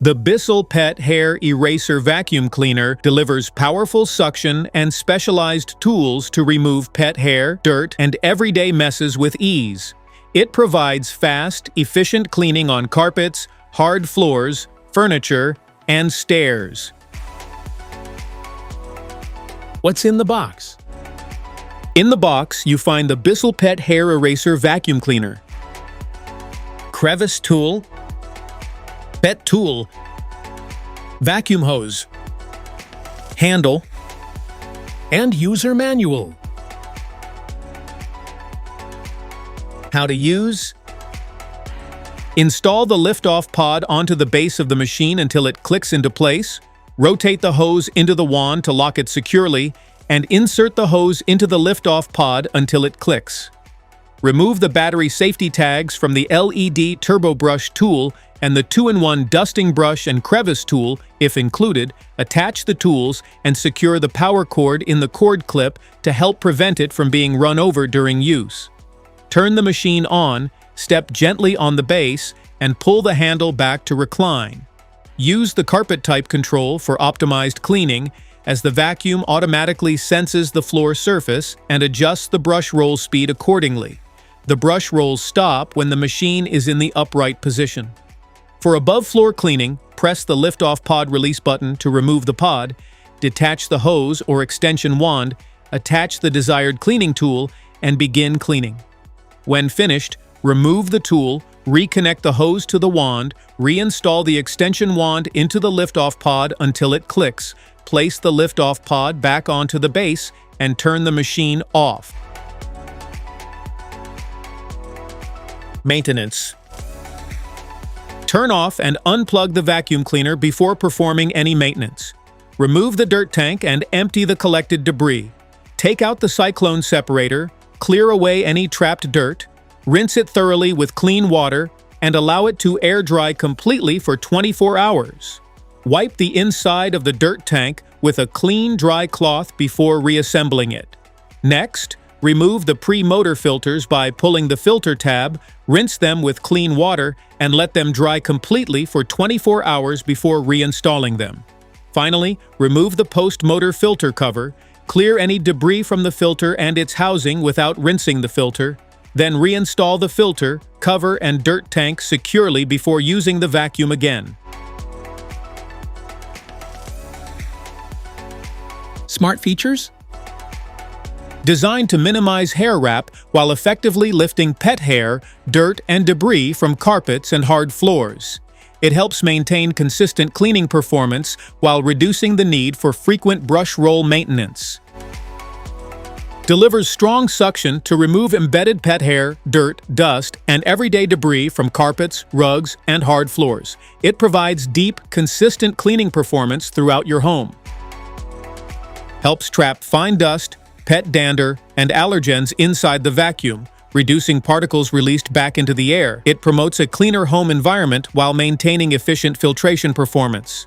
The Bissell Pet Hair Eraser vacuum cleaner delivers powerful suction and specialized tools to remove pet hair, dirt, and everyday messes with ease. It provides fast, efficient cleaning on carpets, hard floors, furniture, and stairs. What's in the box? In the box, you find the Bissell Pet Hair Eraser vacuum cleaner, crevice tool, pet tool, vacuum hose, Handle and user manual. How to use: install the lift-off pod onto the base of the machine until it clicks into place, rotate the hose into the wand to lock it securely, and insert the hose into the lift-off pod until it clicks. Remove the battery safety tags from the LED Turbo Brush tool and the 2-in-1 dusting brush and crevice tool, if included. Attach the tools and secure the power cord in the cord clip to help prevent it from being run over during use. Turn the machine on, step gently on the base, and pull the handle back to recline. Use the carpet type control for optimized cleaning, as the vacuum automatically senses the floor surface and adjusts the brush roll speed accordingly. The brush rolls stop when the machine is in the upright position. For above-floor cleaning, press the lift-off pod release button to remove the pod, detach the hose or extension wand, attach the desired cleaning tool, and begin cleaning. When finished, remove the tool, reconnect the hose to the wand, reinstall the extension wand into the lift-off pod until it clicks, place the lift-off pod back onto the base, and turn the machine off. Maintenance. Turn off and unplug the vacuum cleaner before performing any maintenance. Remove the dirt tank and empty the collected debris. Take out the cyclone separator, clear away any trapped dirt, rinse it thoroughly with clean water, and allow it to air dry completely for 24 hours. Wipe the inside of the dirt tank with a clean, dry cloth before reassembling it. Next, remove the pre-motor filters by pulling the filter tab, rinse them with clean water, and let them dry completely for 24 hours before reinstalling them. Finally, remove the post-motor filter cover, clear any debris from the filter and its housing without rinsing the filter, then reinstall the filter, cover, and dirt tank securely before using the vacuum again. Smart features. Designed to minimize hair wrap while effectively lifting pet hair, dirt, and debris from carpets and hard floors. It helps maintain consistent cleaning performance while reducing the need for frequent brush roll maintenance. Delivers strong suction to remove embedded pet hair, dirt, dust, and everyday debris from carpets, rugs, and hard floors. It provides deep, consistent cleaning performance throughout your home. Helps trap fine dust, pet dander, and allergens inside the vacuum, reducing particles released back into the air. It promotes a cleaner home environment while maintaining efficient filtration performance.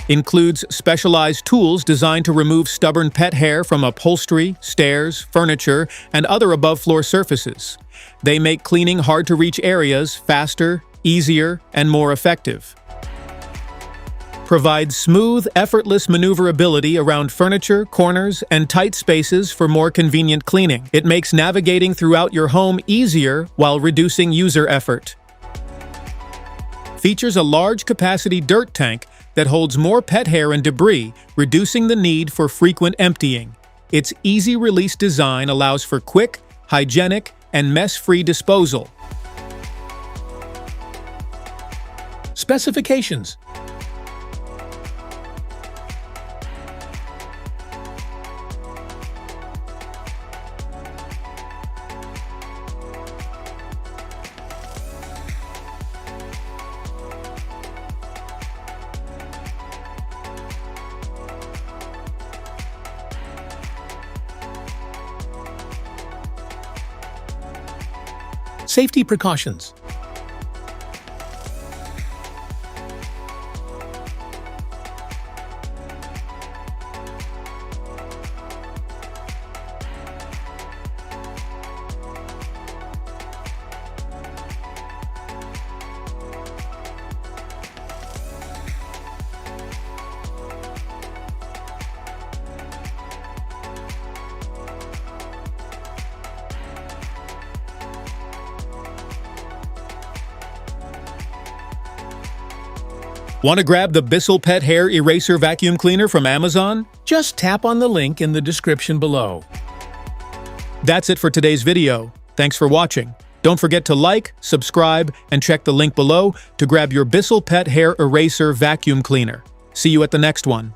Includes specialized tools designed to remove stubborn pet hair from upholstery, stairs, furniture, and other above-floor surfaces. They make cleaning hard-to-reach areas faster, easier, and more effective. Provides smooth, effortless maneuverability around furniture, corners, and tight spaces for more convenient cleaning. It makes navigating throughout your home easier while reducing user effort. Features a large-capacity dirt tank that holds more pet hair and debris, reducing the need for frequent emptying. Its easy-release design allows for quick, hygienic, and mess-free disposal. Specifications. Safety precautions. Want to grab the Bissell Pet Hair Eraser vacuum cleaner from Amazon? Just tap on the link in the description below. That's it for today's video. Thanks for watching. Don't forget to like, subscribe, and check the link below to grab your Bissell Pet Hair Eraser vacuum cleaner. See you at the next one.